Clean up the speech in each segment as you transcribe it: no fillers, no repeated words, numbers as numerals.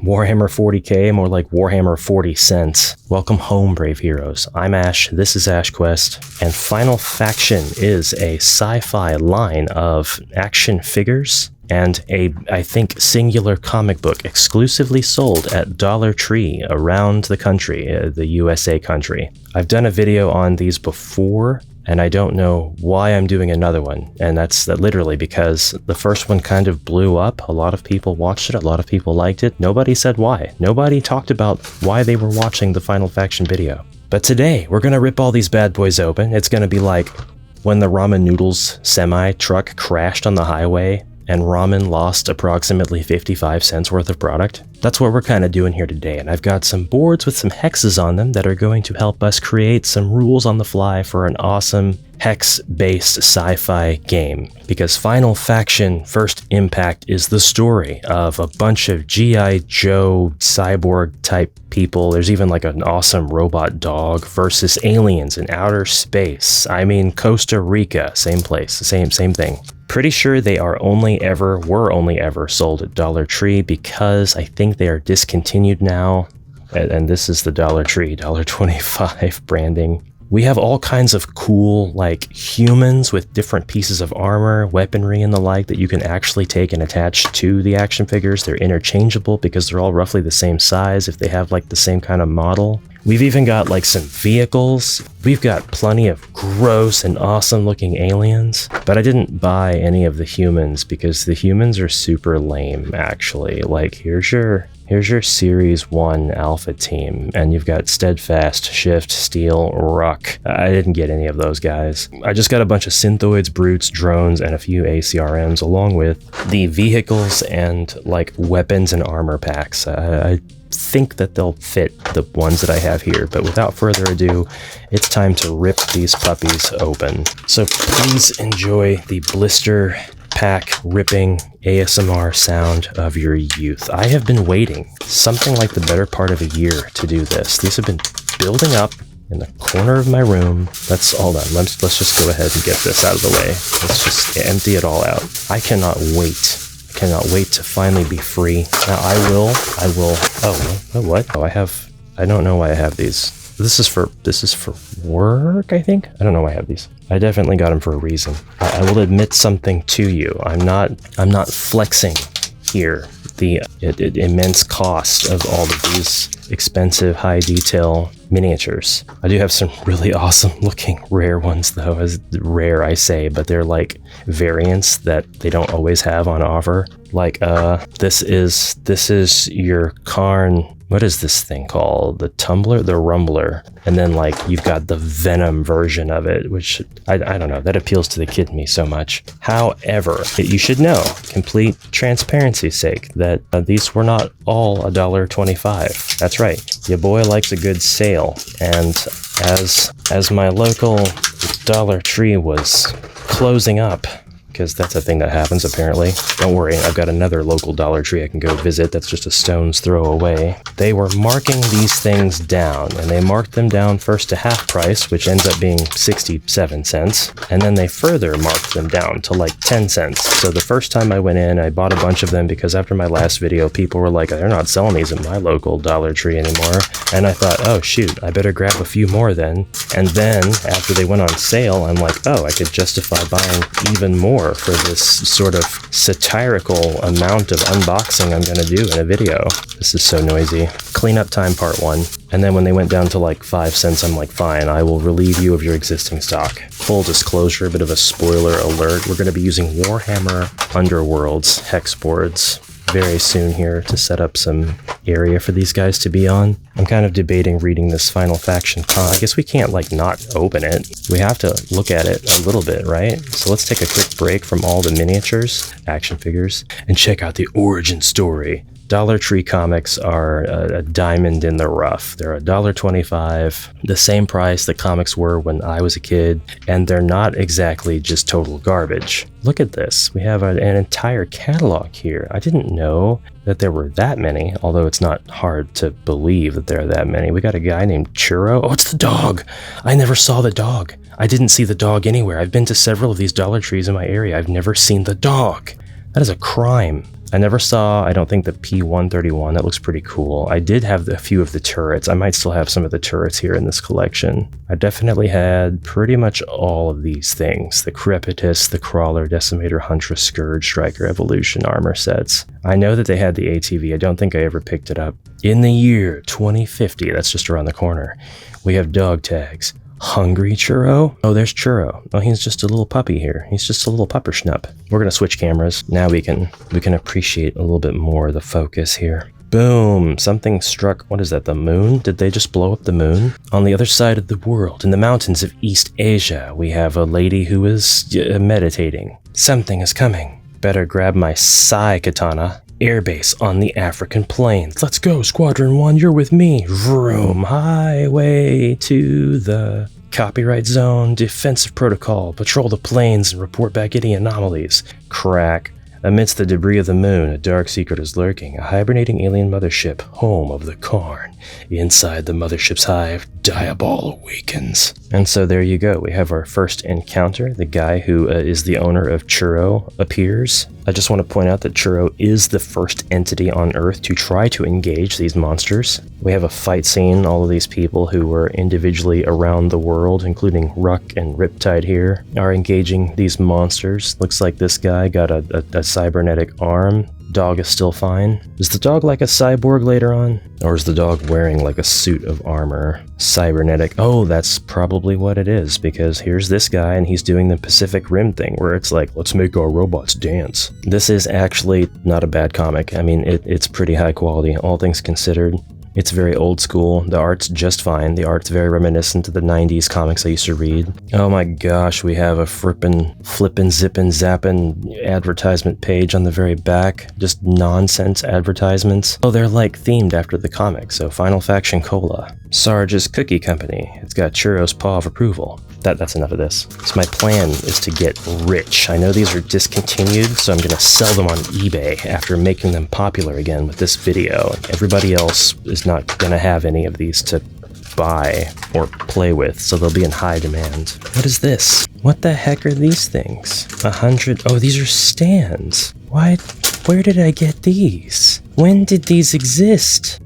Warhammer 40k, more like Warhammer 40 cents. Welcome home, brave heroes. I'm Ash, this is AshQuest, and Final Faction is a sci-fi line of action figures and I think, singular comic book exclusively sold at Dollar Tree around the country, the USA country. I've done a video on these before, and I don't know why I'm doing another one, and that's literally because the first one kind of blew up. A lot of people watched it, a lot of people liked it. Nobody said why. Nobody talked about why they were watching the Final Faction video. But today, we're gonna rip all these bad boys open. It's gonna be like when the ramen noodles semi-truck crashed on the highway and ramen lost approximately 55 cents worth of product. That's what we're kind of doing here today, and I've got some boards with some hexes on them that are going to help us create some rules on the fly for an awesome hex-based sci-fi game. Because Final Faction First Impact is the story of a bunch of G.I. Joe cyborg-type people. There's even like an awesome robot dog versus aliens in outer space. I mean, Costa Rica, same place, same thing. Pretty sure they were only ever sold at Dollar Tree because I think they are discontinued now. And this is the Dollar Tree, $1.25 branding. We have all kinds of cool, like, humans with different pieces of armor, weaponry, and the like that you can actually take and attach to the action figures. They're interchangeable because they're all roughly the same size if they have, like, the same kind of model. We've even got, like, some vehicles. We've got plenty of gross and awesome-looking aliens. But I didn't buy any of the humans because the humans are super lame, actually. Like, here's your Series 1 Alpha team, and you've got Steadfast, Shift, Steel, Ruck. I didn't get any of those guys. I just got a bunch of Synthoids, Brutes, Drones, and a few ACRMs, along with the vehicles and, like, weapons and armor packs. I think that they'll fit the ones that I have here, but without further ado, it's time to rip these puppies open. So please enjoy the blister pack ripping ASMR sound of your youth. I have been waiting something like the better part of a year to do this. These have been building up in the corner of my room. Hold on, let's just go ahead and get this out of the way. Let's just empty it all out. I cannot wait to finally be free. Now I will, what? I don't know why I have these. This is for work, I think? I don't know why I have these. I definitely got them for a reason. I will admit something to you. I'm not flexing here the immense cost of all of these expensive, high detail miniatures. I do have some really awesome looking rare ones though. As rare I say, but they're like variants that they don't always have on offer. Like this is your Karn. What is this thing called? The Tumbler? The Rumbler. And then, like, you've got the Venom version of it, which, I don't know, that appeals to the kid in me so much. However, you should know, complete transparency's sake, that these were not all $1.25. That's right. Your boy likes a good sale. And as my local Dollar Tree was closing up, because that's a thing that happens, apparently. Don't worry, I've got another local Dollar Tree I can go visit that's just a stone's throw away. They were marking these things down, and they marked them down first to half price, which ends up being 67 cents, and then they further marked them down to like 10 cents. So the first time I went in, I bought a bunch of them because after my last video, people were like, they're not selling these at my local Dollar Tree anymore. And I thought, oh shoot, I better grab a few more then. And then, after they went on sale, I'm like, oh, I could justify buying even more for this sort of satirical amount of unboxing I'm gonna do in a video. This is so noisy. Cleanup time part 1. And then when they went down to like 5 cents, I'm like, fine, I will relieve you of your existing stock. Full disclosure, a bit of a spoiler alert. We're gonna be using Warhammer Underworld's hex boards very soon here to set up some area for these guys to be on. I'm kind of debating reading this Final Faction I guess we can't like not open it. We have to look at it a little bit, right? So let's take a quick break from all the miniatures, action figures, and check out the origin story. Dollar Tree comics are a diamond in the rough. They're $1.25, the same price that comics were when I was a kid, and they're not exactly just total garbage. Look at this. We have an entire catalog here. I didn't know that there were that many, although it's not hard to believe that there are that many. We got a guy named Churro. Oh, it's the dog. I never saw the dog. I didn't see the dog anywhere. I've been to several of these Dollar Trees in my area. I've never seen the dog. That is a crime. I never saw, I don't think, the P-131. That looks pretty cool. I did have a few of the turrets. I might still have some of the turrets here in this collection. I definitely had pretty much all of these things. The Crepitus, the Crawler, Decimator, Huntress, Scourge, Striker, Evolution armor sets. I know that they had the ATV. I don't think I ever picked it up. In the year 2050, that's just around the corner, we have dog tags. Hungry Churro? Oh, there's Churro. Oh, he's just a little puppy here. He's just a little pupper schnupp. We're gonna switch cameras. Now we can appreciate a little bit more of the focus here. Boom! Something struck, what is that, the moon? Did they just blow up the moon? On the other side of the world, in the mountains of East Asia, we have a lady who is meditating. Something is coming. Better grab my Sai katana. Airbase on the African plains. Let's go, Squadron 1, you're with me. Vroom, highway to the copyright zone, defensive protocol, patrol the plains and report back any anomalies. Crack. Amidst the debris of the moon, a dark secret is lurking, a hibernating alien mothership, home of the Karn. Inside the mothership's hive, Diabol awakens. And so there you go, we have our first encounter. The guy who is the owner of Churro appears. I just want to point out that Churro is the first entity on Earth to try to engage these monsters. We have a fight scene, all of these people who were individually around the world, including Ruck and Riptide here, are engaging these monsters. Looks like this guy got a cybernetic arm. Dog is still fine. Is the dog like a cyborg later on? Or is the dog wearing like a suit of armor? Cybernetic. Oh, that's probably what it is, because here's this guy and he's doing the Pacific Rim thing where it's like, let's make our robots dance. This is actually not a bad comic. I mean, it's pretty high quality, all things considered. It's very old school. The art's just fine. The art's very reminiscent of the 90s comics I used to read. Oh my gosh, we have a flippin', zippin', zappin' advertisement page on the very back. Just nonsense advertisements. Oh, they're like themed after the comic, so Final Faction Cola. Sarge's Cookie Company. It's got Churro's paw of approval. That's enough of this. So my plan is to get rich. I know these are discontinued, so I'm gonna sell them on eBay after making them popular again with this video. Everybody else is not gonna have any of these to buy or play with, so they'll be in high demand. What is this? What the heck are these things? 100, oh, these are stands. Why, where did I get these? When did these exist?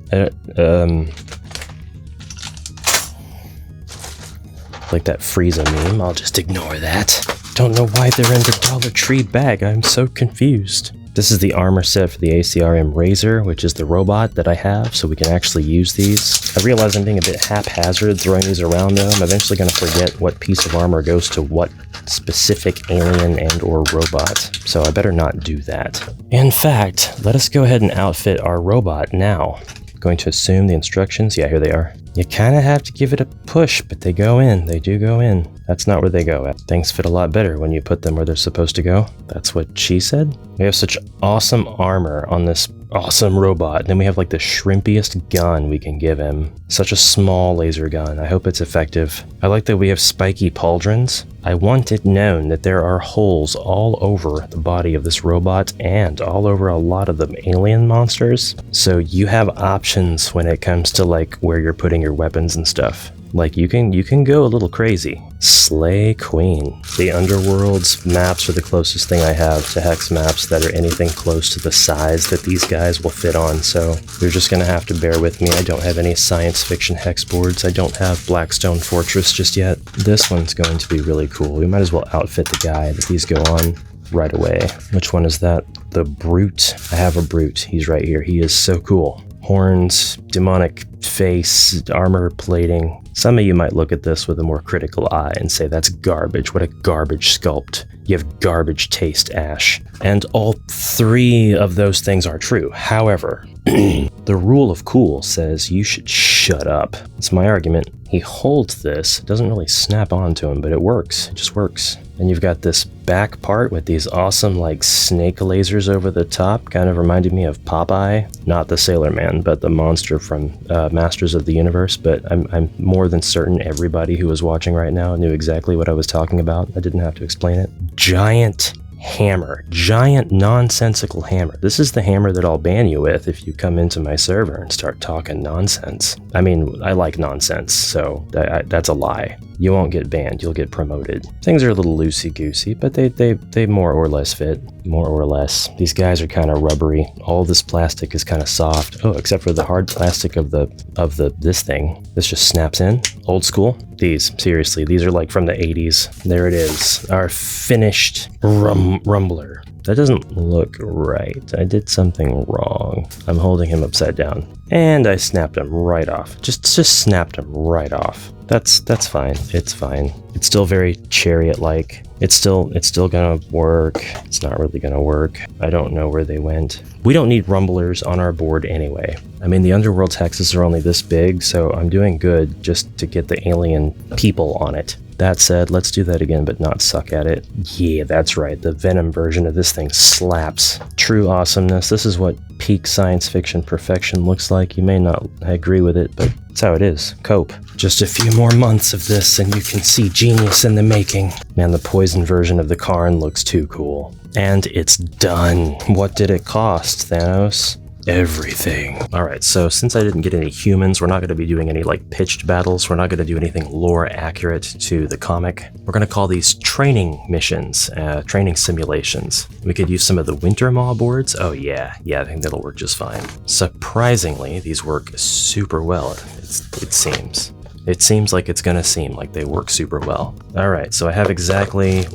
Like that Frieza meme, I'll just ignore that. Don't know why they're in the Dollar Tree bag, I'm so confused. This is the armor set for the ACRM Razor, which is the robot that I have, so we can actually use these. I realize I'm being a bit haphazard throwing these around though. I'm eventually going to forget what piece of armor goes to what specific alien and or robot, so I better not do that. In fact, let us go ahead and outfit our robot now. Going to assume the instructions, yeah, here they are. You kind of have to give it a push, but they go in. They do go in. That's not where they go at. Things fit a lot better when you put them where they're supposed to go. That's what she said. We have such awesome armor on this awesome robot. And then we have like the shrimpiest gun we can give him. Such a small laser gun. I hope it's effective. I like that we have spiky pauldrons. I want it known that there are holes all over the body of this robot and all over a lot of the alien monsters. So you have options when it comes to like where you're putting your weapons and stuff. Like you can go a little crazy. Slay Queen. The Underworld's maps are the closest thing I have to hex maps that are anything close to the size that these guys will fit on, so you're just gonna have to bear with me. I don't have any science fiction hex boards. I don't have Blackstone Fortress just yet. This one's going to be really cool. We might as well outfit the guy that these go on right away. Which one is that? The Brute. I have a Brute. He's right here. He is so cool. Horns, demonic face, armor plating. Some of you might look at this with a more critical eye and say, that's garbage. What a garbage sculpt. You have garbage taste, Ash. And all three of those things are true. However, the rule of cool says you should shut up. That's my argument. He holds this. It doesn't really snap onto him, but it works. It just works. And you've got this back part with these awesome like snake lasers over the top. Kind of reminded me of Popeye. Not the Sailor Man, but the monster from Masters of the Universe. But I'm more than certain everybody who was watching right now knew exactly what I was talking about. I didn't have to explain it. Giant hammer. Giant nonsensical hammer. This is the hammer that I'll ban you with if you come into my server and start talking nonsense. I mean, I like nonsense, so that's a lie. You won't get banned, you'll get promoted. Things are a little loosey-goosey, but they more or less fit. more or less. These guys are kind of rubbery. All this plastic is kind of soft. Oh, except for the hard plastic of this thing. This just snaps in. Old school. These, seriously, these are like from the 80s. There it is. Our finished rumbler. That doesn't look right. I did something wrong. I'm holding him upside down. And I snapped him right off. Just snapped him right off. That's fine. It's fine. It's still very chariot-like. It's still gonna work. It's not really gonna work. I don't know where they went. We don't need rumblers on our board anyway. I mean, the Underworld's hexes are only this big, so I'm doing good just to get the alien people on it. That said, let's do that again, but not suck at it. Yeah, that's right. The Venom version of this thing slaps. True awesomeness. This is what peak science fiction perfection looks like. You may not agree with it, but it's how it is. Cope. Just a few more months of this and you can see genius in the making. Man, the poison version of the Karn looks too cool. And it's done. What did it cost, Thanos? Everything. Alright, so since I didn't get any humans, we're not going to be doing any like pitched battles. We're not going to do anything lore accurate to the comic. We're going to call these training missions, training simulations. We could use some of the Winter Maw boards. Oh yeah, I think that'll work just fine. Surprisingly, these work super well, it seems. It seems like it's gonna seem like they work super well. Alright, so I have exactly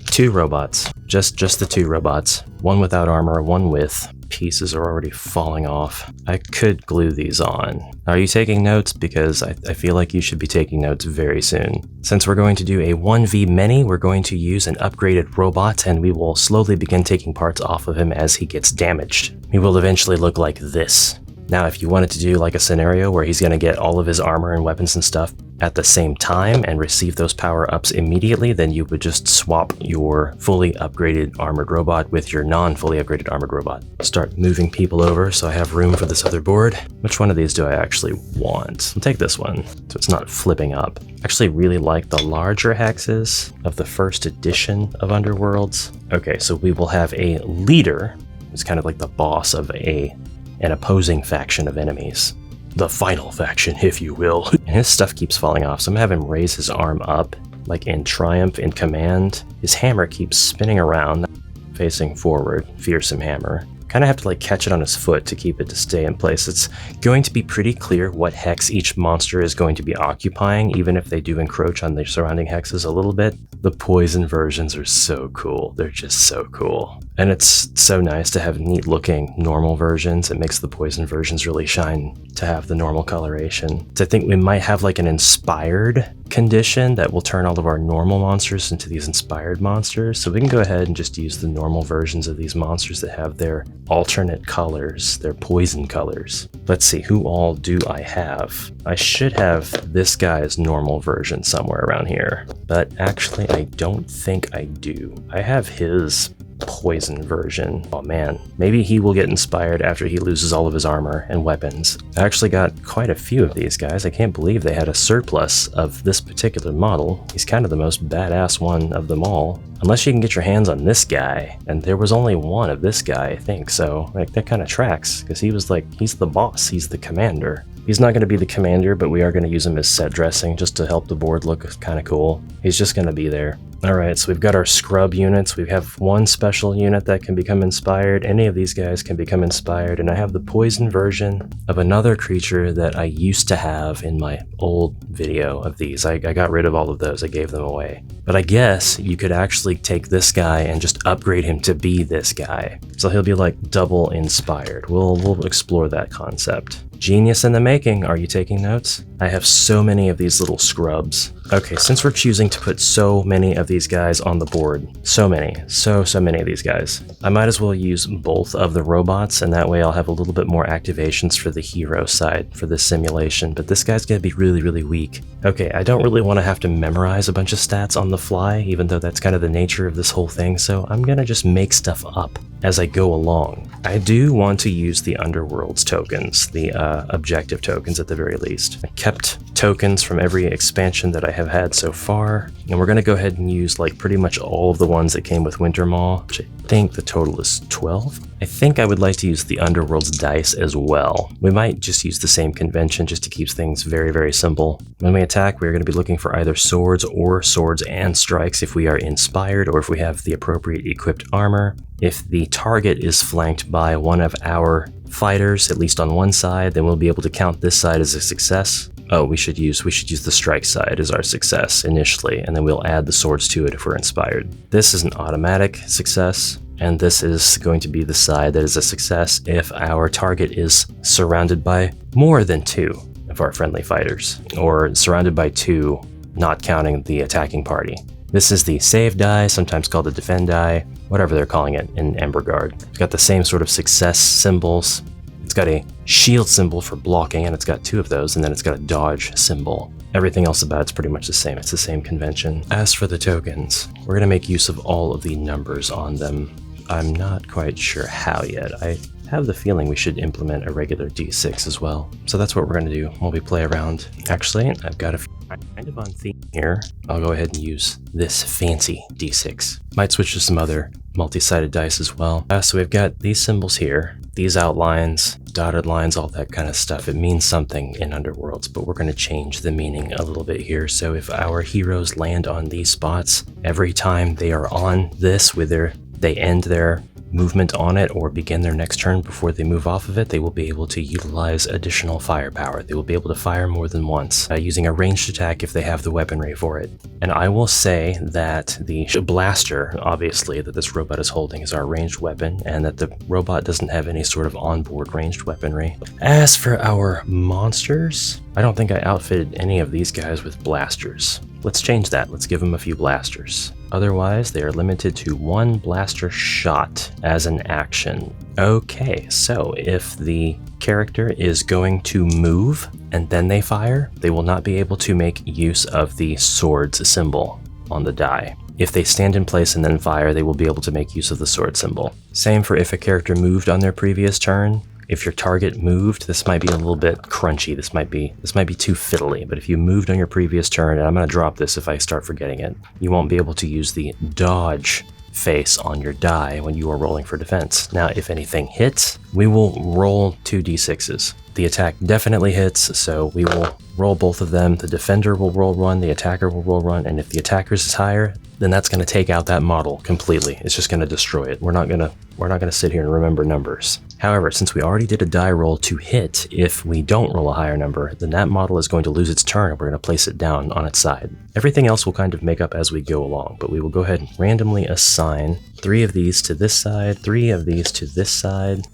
two robots. Just the two robots. One without armor, one with. Pieces are already falling off. I could glue these on. Are you taking notes? Because I feel like you should be taking notes very soon. Since we're going to do a 1v many, we're going to use an upgraded robot and we will slowly begin taking parts off of him as he gets damaged. He will eventually look like this. Now, if you wanted to do like a scenario where he's going to get all of his armor and weapons and stuff at the same time and receive those power-ups immediately, then you would just swap your fully upgraded armored robot with your non-fully upgraded armored robot. Start moving people over so I have room for this other board. Which one of these do I actually want? I'll take this one, so it's not flipping up. I actually really like the larger hexes of the first edition of Underworlds. Okay, so we will have a leader, who's kind of like the boss of an opposing faction of enemies. The final faction, if you will. And his stuff keeps falling off, so I'm gonna have him raise his arm up, like in triumph, in command. His hammer keeps spinning around, facing forward. Fearsome hammer. Kind of have to like catch it on his foot to keep it to stay in place. It's going to be pretty clear what hex each monster is going to be occupying, even if they do encroach on the surrounding hexes a little bit. The poison versions are so cool. They're just so cool. And it's so nice to have neat looking normal versions. It makes the poison versions really shine to have the normal coloration. So I think we might have like an inspired condition that will turn all of our normal monsters into these inspired monsters. So we can go ahead and just use the normal versions of these monsters that have their alternate colors, their poison colors. Let's see, who all do I have? I should have this guy's normal version somewhere around here, but actually I don't think I do. I have his poison version. Oh man, maybe he will get inspired after he loses all of his armor and weapons. I actually got quite a few of these guys. I can't believe they had a surplus of this particular model. He's kind of the most badass one of them all. Unless you can get your hands on this guy, and there was only one of this guy, I think, so like that kind of tracks, because he was like, he's the boss, he's the commander. He's not going to be the commander, but we are going to use him as set dressing just to help the board look kind of cool. He's just going to be there. Alright, so we've got our scrub units. We have one special unit that can become inspired. Any of these guys can become inspired, and I have the poison version of another creature that I used to have in my old video of these. I got rid of all of those. I gave them away. But I guess you could actually take this guy and just upgrade him to be this guy. So he'll be like double inspired. We'll explore that concept. Genius in the making. Are you taking notes? I have so many of these little scrubs. Okay, since we're choosing to put so many of these guys on the board, so many of these guys, I might as well use both of the robots, and that way I'll have a little bit more activations for the hero side for this simulation, but this guy's gonna be really, really weak. Okay, I don't really want to have to memorize a bunch of stats on the fly, even though that's kind of the nature of this whole thing, so I'm gonna just make stuff up as I go along. I do want to use the Underworld's tokens, the objective tokens at the very least. I kept tokens from every expansion that I have had so far. And we're going to go ahead and use like pretty much all of the ones that came with Winter Maw, which I think the total is 12. I think I would like to use the Underworld's dice as well. We might just use the same convention just to keep things very, very simple. When we attack, we're going to be looking for either swords or swords and strikes if we are inspired or if we have the appropriate equipped armor. If the target is flanked by one of our fighters, at least on one side, then we'll be able to count this side as a success. Oh, we should use the strike side as our success initially, and then we'll add the swords to it if we're inspired. This is an automatic success, and this is going to be the side that is a success if our target is surrounded by more than 2 of our friendly fighters, or surrounded by 2, not counting the attacking party. This is the save die, sometimes called the defend die, whatever they're calling it in Emberguard. It's got the same sort of success symbols. It's got a shield symbol for blocking, and it's got 2 of those, and then it's got a dodge symbol. Everything else about it's pretty much the same. It's the same convention. As for the tokens, we're going to make use of all of the numbers on them. I'm not quite sure how yet. I have the feeling we should implement a regular D6 as well. So that's what we're going to do while we play around. Actually, I've got a few kind of on theme here. I'll go ahead and use this fancy D6. Might switch to some other multi-sided dice as well. So we've got these symbols here, these outlines, dotted lines, all that kind of stuff. It means something in Underworlds, but we're going to change the meaning a little bit here. So if our heroes land on these spots, every time they are on this, whether they end their movement on it or begin their next turn before they move off of it, they will be able to utilize additional firepower. They will be able to fire more than once, using a ranged attack if they have the weaponry for it. And I will say that the blaster, obviously, that this robot is holding is our ranged weapon, and that the robot doesn't have any sort of onboard ranged weaponry. As for our monsters, I don't think I outfitted any of these guys with blasters. Let's change that. Let's give them a few blasters. Otherwise, they are limited to 1 blaster shot as an action. Okay, so if the character is going to move and then they fire, they will not be able to make use of the swords symbol on the die. If they stand in place and then fire, they will be able to make use of the sword symbol. Same for if a character moved on their previous turn. If your target moved, this might be a little bit crunchy. This might be too fiddly, but if you moved on your previous turn, and I'm going to drop this if I start forgetting it, you won't be able to use the dodge face on your die when you are rolling for defense. Now, if anything hits, we will roll 2 d6s. The attack definitely hits, so we will roll both of them. The defender will roll 1, the attacker will roll 1, and if the attacker's is higher, then that's going to take out that model completely. It's just going to destroy it. We're not going to sit here and remember numbers. However, since we already did a die roll to hit, if we don't roll a higher number, then that model is going to lose its turn and we're going to place it down on its side. Everything else will kind of make up as we go along, but we will go ahead and randomly assign 3 of these to this side, 3 of these to this side.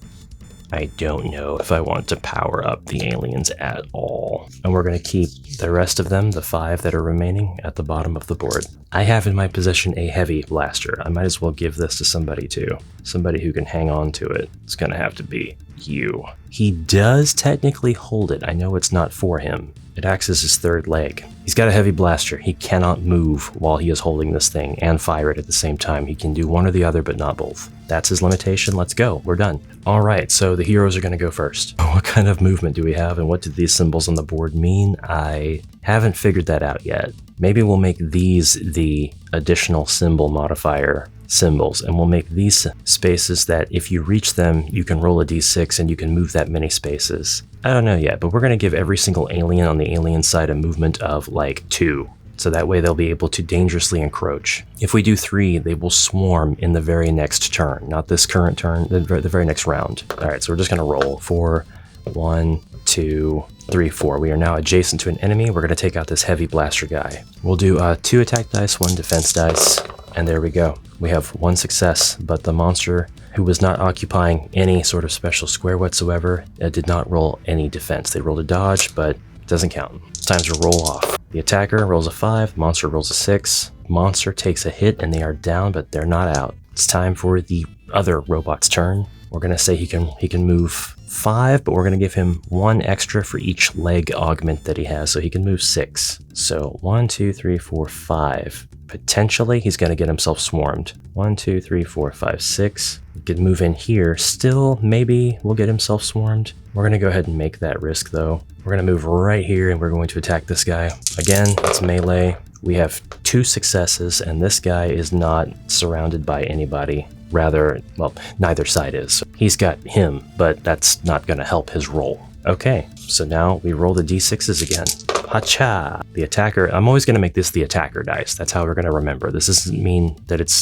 I don't know if I want to power up the aliens at all. And we're going to keep the rest of them, the 5 that are remaining, at the bottom of the board. I have in my possession a heavy blaster. I might as well give this to somebody too. Somebody who can hang on to it. It's going to have to be you. He does technically hold it. I know it's not for him. It acts as his 3rd leg. He's got a heavy blaster. He cannot move while he is holding this thing and fire it at the same time. He can do one or the other, but not both. That's his limitation. Let's go. We're done. All right, so the heroes are going to go first. What kind of movement do we have, and what do these symbols on the board mean? I haven't figured that out yet. Maybe we'll make these the additional symbol modifier symbols, and we'll make these spaces that if you reach them, you can roll a d6 and you can move that many spaces. I don't know yet, but we're going to give every single alien on the alien side a movement of like 2. So that way they'll be able to dangerously encroach. If we do 3, they will swarm in the very next turn, not this current turn, the very next round. All right, so we're just going to roll 4, 1, 2, 3, 4. We are now adjacent to an enemy. We're going to take out this heavy blaster guy. We'll do 2 attack dice, 1 defense dice, and there we go. We have 1 success, but the monster who was not occupying any sort of special square whatsoever did not roll any defense. They rolled a dodge, but it doesn't count. It's time to roll off. The attacker rolls a 5, monster rolls a 6. Monster takes a hit and they are down, but they're not out. It's time for the other robot's turn. We're going to say he can move 5, but we're going to give him 1 extra for each leg augment that he has, so he can move 6. So 1, 2, 3, 4, 5. Potentially, he's going to get himself swarmed. 1, 2, 3, 4, 5, 6. He could move in here. Still, maybe we'll get himself swarmed. We're going to go ahead and make that risk, though. We're going to move right here, and we're going to attack this guy. Again, it's melee. We have 2 successes, and this guy is not surrounded by anybody. Rather, well, neither side is. He's got him, but that's not going to help his roll. Okay, so now we roll the d6s again. Hacha! The attacker, I'm always going to make this the attacker dice. That's how we're going to remember. This doesn't mean that it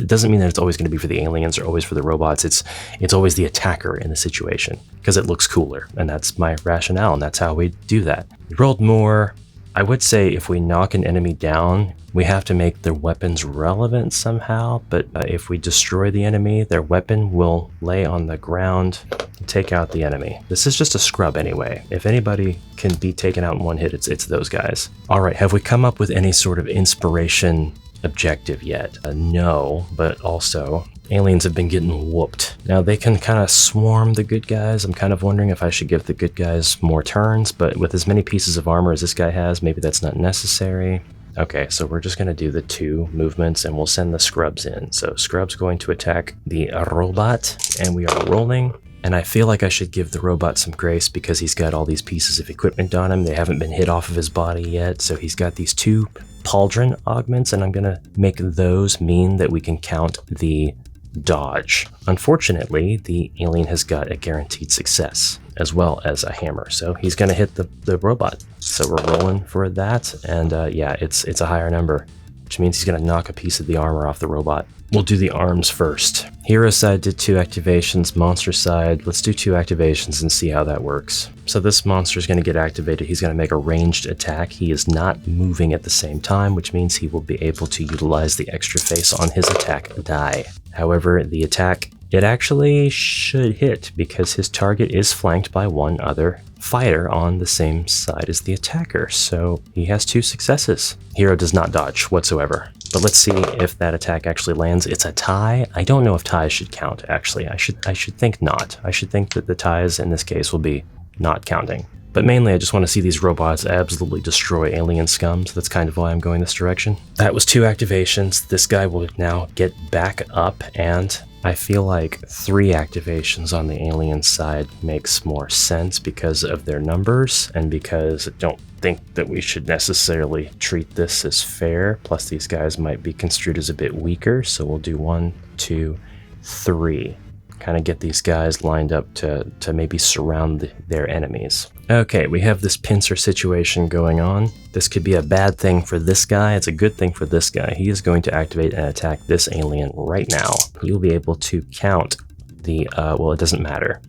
doesn't mean that it's always going to be for the aliens or always for the robots. It's always the attacker in the situation because it looks cooler, and that's my rationale, and that's how we do that. We rolled more. I would say if we knock an enemy down, we have to make their weapons relevant somehow, but if we destroy the enemy, their weapon will lay on the ground and take out the enemy. This is just a scrub anyway. If anybody can be taken out in one hit, it's those guys. All right, have we come up with any sort of inspiration objective yet? No, but also aliens have been getting whooped. Now they can kind of swarm the good guys. I'm kind of wondering if I should give the good guys more turns, but with as many pieces of armor as this guy has, maybe that's not necessary. Okay, so we're just going to do the 2 movements and we'll send the scrubs in. So scrub's going to attack the robot and we are rolling. And I feel like I should give the robot some grace because he's got all these pieces of equipment on him. They haven't been hit off of his body yet. So he's got these 2 pauldron augments, and I'm going to make those mean that we can count the dodge. Unfortunately, the alien has got a guaranteed success as well as a hammer. So he's going to hit the robot. So we're rolling for that. And yeah, it's a higher number, which means he's going to knock a piece of the armor off the robot. We'll do the arms first. Hero side did 2 activations, monster side, let's do 2 activations and see how that works. So this monster is going to get activated. He's going to make a ranged attack. He is not moving at the same time, which means he will be able to utilize the extra face on his attack die. However, the attack, it actually should hit because his target is flanked by 1 other fighter on the same side as the attacker. So he has 2 successes. Hero does not dodge whatsoever. But let's see if that attack actually lands. It's a tie. I don't know if ties should count, actually. I should think not. I should think that the ties in this case will be not counting. But mainly I just want to see these robots absolutely destroy alien scum, so that's kind of why I'm going this direction. That was 2 activations. This guy will now get back up, and I feel like 3 activations on the alien side makes more sense because of their numbers and because I don't think that we should necessarily treat this as fair. Plus these guys might be construed as a bit weaker, so we'll do 1, 2, 3. Kind of get these guys lined up to maybe surround their enemies. Okay, we have this pincer situation going on. This could be a bad thing for this guy. It's a good thing for this guy. He is going to activate and attack this alien right now. He will be able to count the, well, it doesn't matter.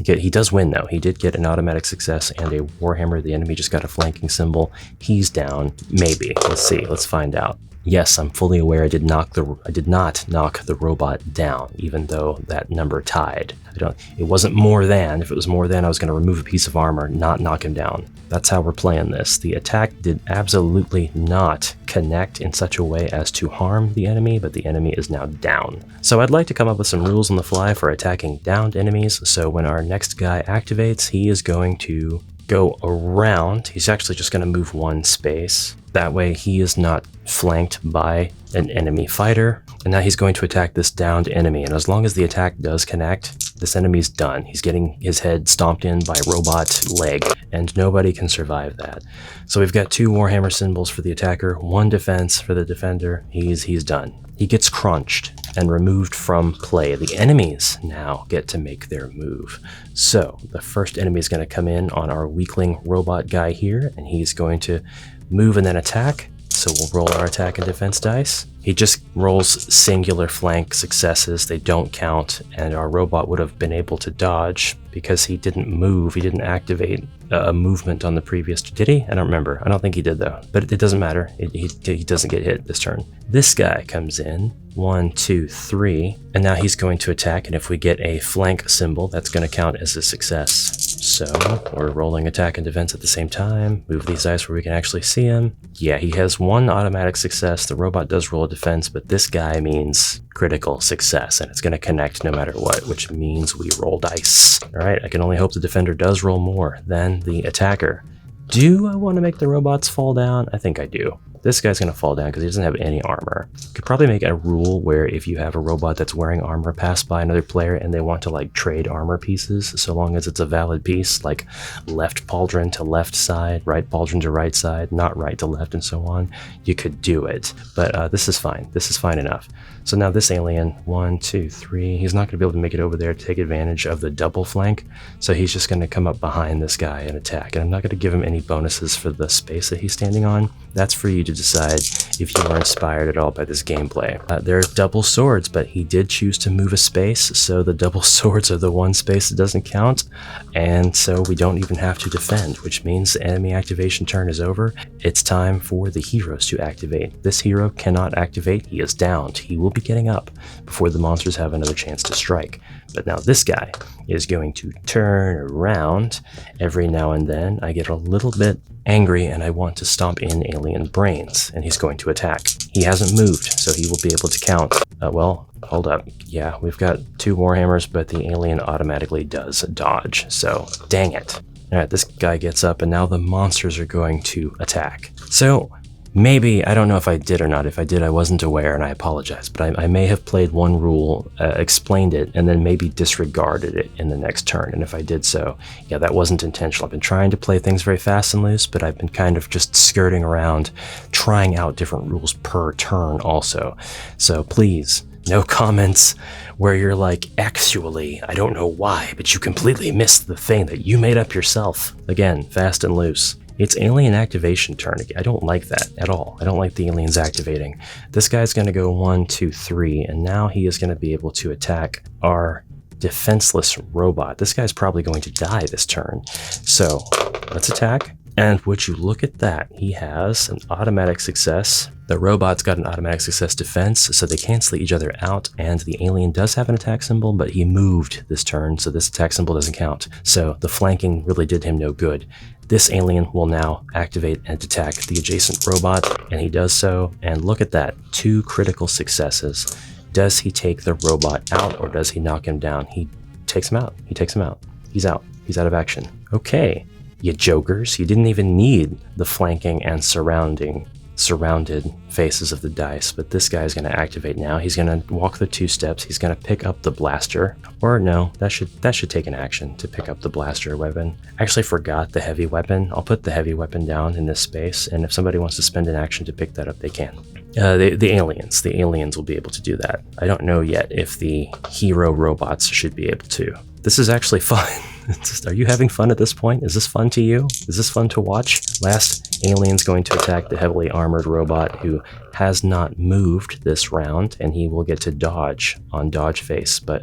He does win though. He did get an automatic success and a Warhammer. The enemy just got a flanking symbol. He's down. Maybe. Let's see. Let's find out. Yes, I'm fully aware I did not knock the robot down, even though that number tied. It wasn't more than. If it was more than, I was going to remove a piece of armor, not knock him down. That's how we're playing this. The attack did absolutely not connect in such a way as to harm the enemy, but the enemy is now down. So I'd like to come up with some rules on the fly for attacking downed enemies. So when our next guy activates, he is going to go around. He's actually just going to move 1 space. That way he is not flanked by an enemy fighter. And now he's going to attack this downed enemy. And as long as the attack does connect, this enemy's done. He's getting his head stomped in by robot leg, and nobody can survive that. So we've got 2 Warhammer symbols for the attacker, 1 defense for the defender. He's done. He gets crunched and removed from play. The enemies now get to make their move. So the first enemy is going to come in on our weakling robot guy here, and he's going to move and then attack. So we'll roll our attack and defense dice. He just rolls singular flank successes. They don't count, and our robot would have been able to dodge because he didn't move. He didn't activate a movement on the previous. Did he? I don't remember. I don't think he did though, but it doesn't matter. He doesn't get hit this turn. This guy comes in. 1, 2, 3, and now he's going to attack, and if we get a flank symbol, that's going to count as a success. So we're rolling attack and defense at the same time. Move these dice where we can actually see him. Yeah, he has one automatic success. The robot does roll a defense, but this guy means critical success, and it's going to connect no matter what, which means we roll dice. All right, I can only hope the defender does roll more than the attacker. Do I want to make the robots fall down? I think I do. This guy's going to fall down because he doesn't have any armor. Could probably make a rule where if you have a robot that's wearing armor pass by another player and they want to like trade armor pieces, so long as it's a valid piece, like left pauldron to left side, right pauldron to right side, not right to left, and so on, you could do it. But this is fine. This is fine enough. So now this alien, 1, 2, 3, he's not going to be able to make it over there to take advantage of the double flank. So he's just going to come up behind this guy and attack. And I'm not going to give him any bonuses for the space that he's standing on. That's for you to decide if you are inspired at all by this gameplay. There are double swords, but he did choose to move a space. So the double swords are the one space that doesn't count. And so we don't even have to defend, which means the enemy activation turn is over. It's time for the heroes to activate. This hero cannot activate. He is downed. He will be getting up before the monsters have another chance to strike. But now this guy is going to turn around. Every now and then I get a little bit angry and I want to stomp in alien brains, and he's going to attack. He hasn't moved, so he will be able to count. Well, hold up. Yeah, we've got 2 Warhammers, but the alien automatically does dodge, so dang it. All right, this guy gets up, and now the monsters are going to attack. So maybe, I don't know if I did or not. If I did, I wasn't aware, and I apologize. But I may have played one rule, explained it, and then maybe disregarded it in the next turn. And if I did so, yeah, that wasn't intentional. I've been trying to play things very fast and loose, but I've been kind of just skirting around, trying out different rules per turn also. So please, no comments where you're like, actually, I don't know why, but you completely missed the thing that you made up yourself. Again, fast and loose. It's alien activation turn. I don't like that at all. I don't like the aliens activating. This guy's going to go 1, 2, 3, and now he is going to be able to attack our defenseless robot. This guy's probably going to die this turn. So let's attack. And would you look at that? He has an automatic success. The robot's got an automatic success defense, so they cancel each other out, and the alien does have an attack symbol, but he moved this turn, so this attack symbol doesn't count. So the flanking really did him no good. This alien will now activate and attack the adjacent robot, and he does so, and look at that, 2 critical successes. Does he take the robot out, or does he knock him down? He takes him out. He takes him out. He's out. He's out of action. Okay, you jokers, you didn't even need the flanking and surrounded faces of the dice, but this guy's going to activate now. He's going to walk the 2 steps. He's going to pick up the blaster, or no, that should take an action to pick up the blaster weapon. I actually forgot the heavy weapon. I'll put the heavy weapon down in this space, and if somebody wants to spend an action to pick that up, they can. The aliens will be able to do that. I don't know yet if the hero robots should be able to. This is actually fun. Are you having fun at this point? Is this fun to you? Is this fun to watch? Last alien's going to attack the heavily armored robot who has not moved this round, and he will get to dodge on dodge face, but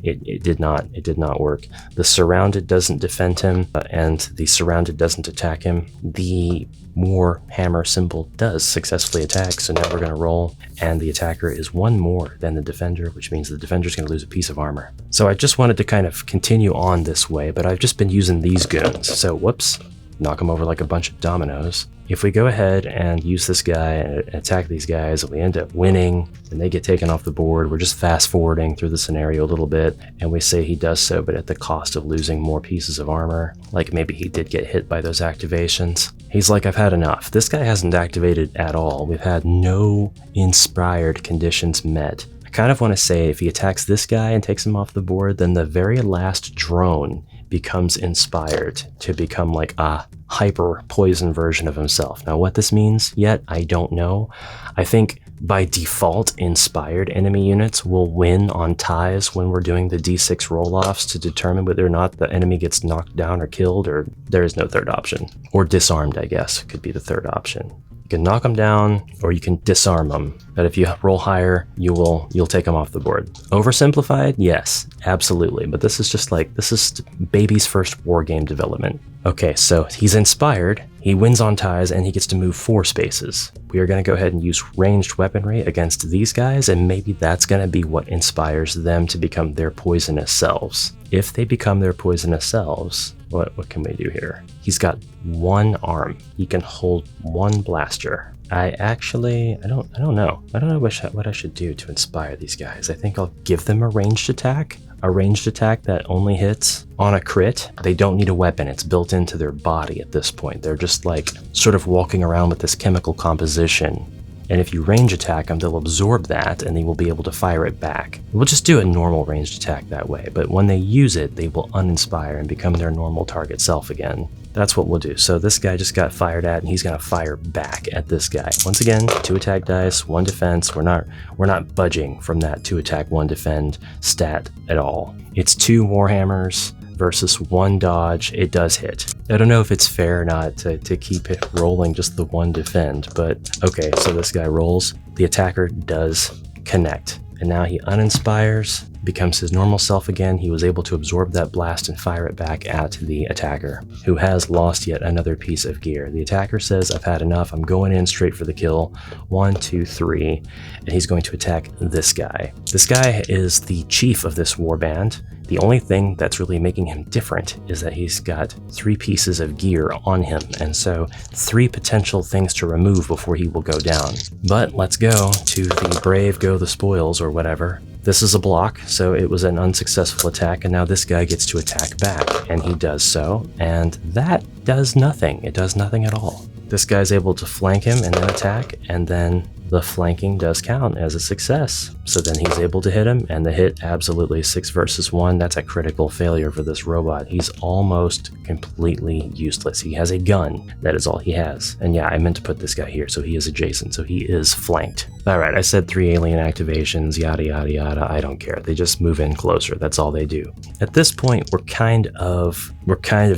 it did not work. The surrounded doesn't defend him, and the surrounded doesn't attack him. The Warhammer symbol does successfully attack, so now we're going to roll, and the attacker is 1 more than the defender, which means the defender's going to lose a piece of armor. So I just wanted to kind of continue on this way, but I've just been using these goons, so whoops, knock them over like a bunch of dominoes. If we go ahead and use this guy and attack these guys, and we end up winning, and they get taken off the board, we're just fast forwarding through the scenario a little bit, and we say he does so, but at the cost of losing more pieces of armor. Like maybe he did get hit by those activations. He's like, I've had enough. This guy hasn't activated at all. We've had no inspired conditions met. I kind of want to say if he attacks this guy and takes him off the board, then the very last drone becomes inspired to become like a hyper poison version of himself. Now what this means yet, I don't know. I think by default, inspired enemy units will win on ties when we're doing the D6 roll-offs to determine whether or not the enemy gets knocked down or killed, or there is no third option. Or disarmed, I guess, could be the third option. You can knock them down, or you can disarm them. But if you roll higher, you'll take them off the board. Oversimplified? Yes, absolutely. But this is just like, this is baby's first war game development. Okay, so he's inspired. He wins on ties and he gets to move 4 spaces. We are going to go ahead and use ranged weaponry against these guys, and maybe that's going to be what inspires them to become their poisonous selves. If they become their poisonous selves, what can we do here? He's got 1 arm. He can hold 1 blaster. I don't know. I don't know what I should do to inspire these guys. I think I'll give them a ranged attack. A ranged attack that only hits on a crit. They don't need a weapon. It's built into their body at this point. They're just like sort of walking around with this chemical composition. And if you range attack them, they'll absorb that and they will be able to fire it back. We'll just do a normal ranged attack that way, but when they use it, they will uninspire and become their normal target self again. That's what we'll do. So this guy just got fired at and he's gonna fire back at this guy. Once again, 2 attack dice, 1 defense. We're not budging from that 2 attack, 1 defend stat at all. It's 2 Warhammers versus 1 dodge. It does hit. I don't know if it's fair or not to keep it rolling just the 1 defend, but okay, so this guy rolls. The attacker does connect. And now he uninspires, becomes his normal self again. He was able to absorb that blast and fire it back at the attacker, who has lost yet another piece of gear. The attacker says, I've had enough. I'm going in straight for the kill. 1, 2, 3. And he's going to attack this guy. This guy is the chief of this warband. The only thing that's really making him different is that he's got 3 pieces of gear on him, and so 3 potential things to remove before he will go down. But let's go to the brave go the spoils or whatever. This is a block, so it was an unsuccessful attack, and now this guy gets to attack back, and he does so, and that does nothing. It does nothing at all. This guy's able to flank him and then attack, and then the flanking does count as a success. So then he's able to hit him, and the hit absolutely 6 versus 1. That's a critical failure for this robot. He's almost completely useless. He has a gun. That is all he has. And yeah, I meant to put this guy here, so he is adjacent, so he is flanked. Alright, I said 3 alien activations, yada yada yada, I don't care. They just move in closer, that's all they do. At this point, we're kind of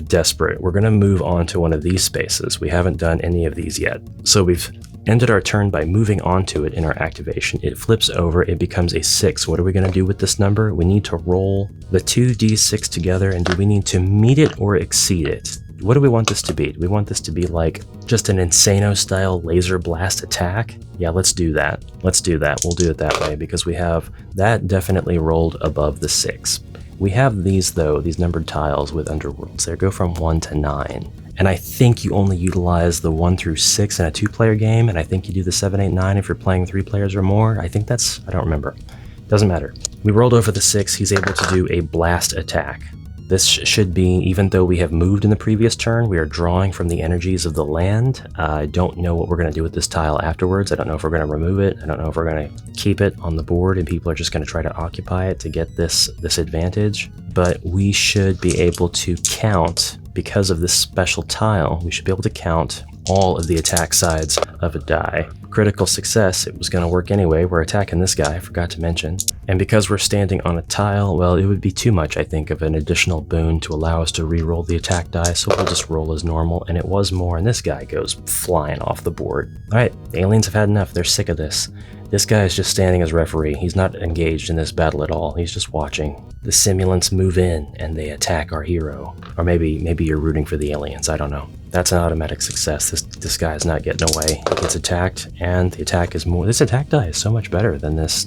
desperate. We're gonna move on to one of these spaces. We haven't done any of these yet. So we've ended our turn by moving onto it in our activation. It flips over, it becomes a 6. What are we going to do with this number? We need to roll the 2d6 together, and do we need to meet it or exceed it? What do we want this to be? Do we want this to be like just an Insano style laser blast attack? Yeah, let's do that. Let's do that. We'll do it that way because we have that definitely rolled above the 6. We have these though, these numbered tiles with underworlds. They go from 1 to 9. And I think you only utilize the 1 through 6 in a 2-player game, and I think you do the 7, 8, 9 if you're playing 3 players or more. I think that's, I don't remember. Doesn't matter. We rolled over the 6, he's able to do a blast attack. This should be, even though we have moved in the previous turn, we are drawing from the energies of the land. I don't know what we're going to do with this tile afterwards. I don't know if we're going to remove it. I don't know if we're going to keep it on the board and people are just going to try to occupy it to get this advantage. But we should be able to count, because of this special tile, we should be able to count all of the attack sides of a die. Critical success, it was going to work anyway. We're attacking this guy, I forgot to mention. And because we're standing on a tile, well, it would be too much, I think, of an additional boon to allow us to re-roll the attack die, so we'll just roll as normal, and it was more, and this guy goes flying off the board. Alright, the aliens have had enough, they're sick of this. This guy is just standing as referee. He's not engaged in this battle at all. He's just watching. The simulants move in and they attack our hero. Or maybe you're rooting for the aliens, I don't know. That's an automatic success. This guy's not getting away. He gets attacked, and the attack is more. This attack die is so much better than this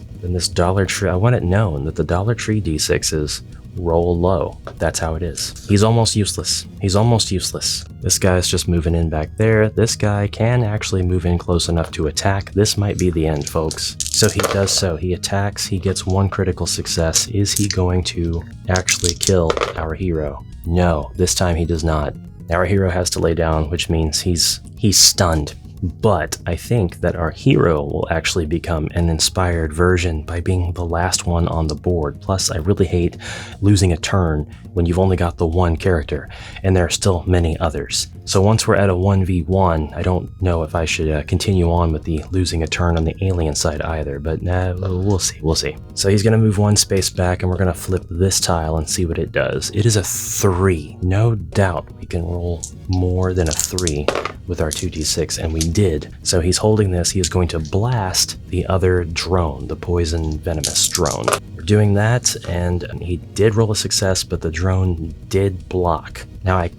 Dollar Tree. I want it known that the Dollar Tree D6s roll low. That's how it is. He's almost useless. He's almost useless. This guy's just moving in back there. This guy can actually move in close enough to attack. This might be the end, folks. So he does so. He attacks. He gets 1 critical success. Is he going to actually kill our hero? No, this time he does not. Our hero has to lay down, which means he's stunned. But I think that our hero will actually become an inspired version by being the last one on the board. Plus, I really hate losing a turn when you've only got the 1 character, and there are still many others. So once we're at a 1v1, I don't know if I should continue on with the losing a turn on the alien side either, but we'll see. So he's going to move 1 space back, and we're going to flip this tile and see what it does. It is a 3. No doubt we can roll more than a 3 with our 2d6, and we did. So he's holding this. He is going to blast the other drone, the poison venomous drone. We're doing that, and he did roll a success, but the drone did block. Now I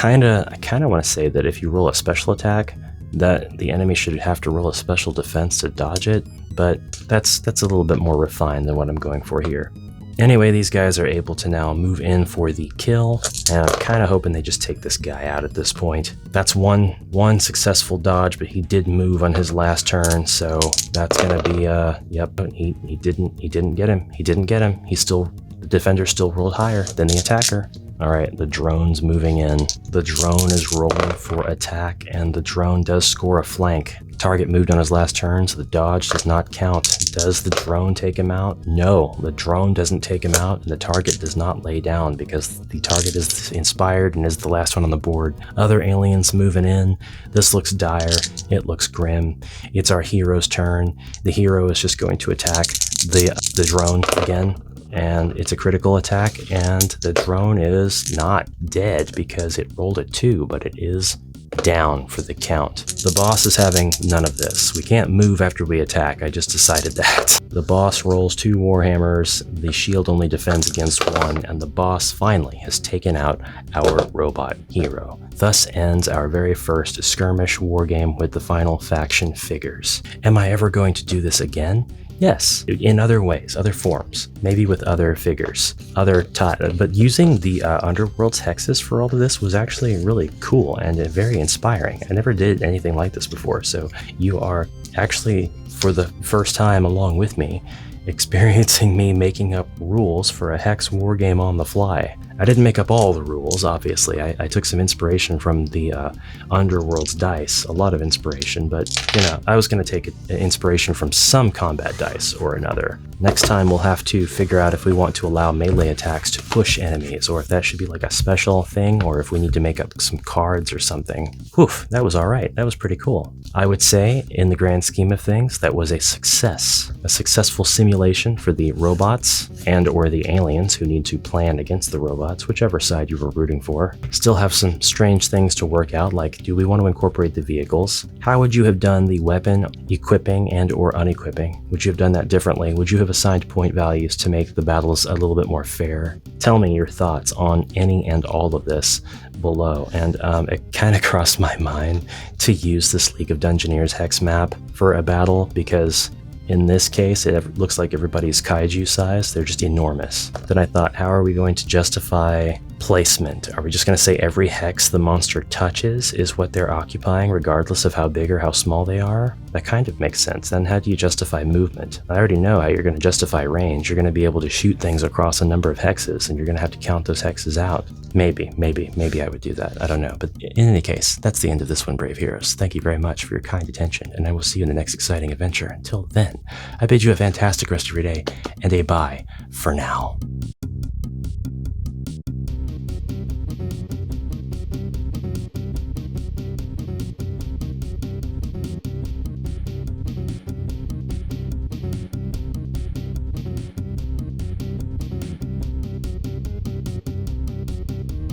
I kinda want to say that if you roll a special attack, that the enemy should have to roll a special defense to dodge it, but that's a little bit more refined than what I'm going for here. Anyway, these guys are able to now move in for the kill, and I'm kind of hoping they just take this guy out at this point. That's one successful dodge, but he did move on his last turn, so that's gonna be yep. He didn't get him. He didn't get him. The defender still rolled higher than the attacker. All right, the drone's moving in. The drone is rolling for attack, and the drone does score a flank. Target moved on his last turn, so the dodge does not count. Does the drone take him out? No, the drone doesn't take him out, and the target does not lay down because the target is inspired and is the last one on the board. Other aliens moving in. This looks dire. It looks grim. It's our hero's turn. The hero is just going to attack the drone again. And it's a critical attack, and the drone is not dead because it rolled a 2, but it is down for the count. The boss is having none of this. We can't move after we attack. I just decided that. The boss rolls 2 warhammers, the shield only defends against 1, and the boss finally has taken out our robot hero. Thus ends our very first skirmish wargame with the final faction figures. Am I ever going to do this again? Yes, in other ways, other forms, maybe with other figures, but using the Underworld's hexes for all of this was actually really cool and very inspiring. I never did anything like this before, so you are actually, for the first time along with me, experiencing me making up rules for a hex wargame on the fly. I didn't make up all the rules, obviously. I took some inspiration from the Underworld's dice, a lot of inspiration, but, you know, I was going to take inspiration from some combat dice or another. Next time we'll have to figure out if we want to allow melee attacks to push enemies, or if that should be like a special thing, or if we need to make up some cards or something. Whew, that was alright. That was pretty cool. I would say, in the grand scheme of things, that was a success. A successful simulation for the robots and or the aliens who need to plan against the robots, whichever side you were rooting for. Still have some strange things to work out, like do we want to incorporate the vehicles? How would you have done the weapon equipping and or unequipping? Would you have done that differently? Would you have assigned point values to make the battles a little bit more fair? Tell me your thoughts on any and all of this below. And it kind of crossed my mind to use this League of Dungeoneers hex map for a battle, because in this case, it looks like everybody's kaiju size. They're just enormous. Then I thought, how are we going to justify placement? Are we just going to say every hex the monster touches is what they're occupying, regardless of how big or how small they are? That kind of makes sense. Then how do you justify movement? I already know how you're going to justify range. You're going to be able to shoot things across a number of hexes, and you're going to have to count those hexes out. Maybe I would do that. I don't know. But in any case, that's the end of this one, brave heroes. Thank you very much for your kind attention, and I will see you in the next exciting adventure. Until then, I bid you a fantastic rest of your day, and a bye for now.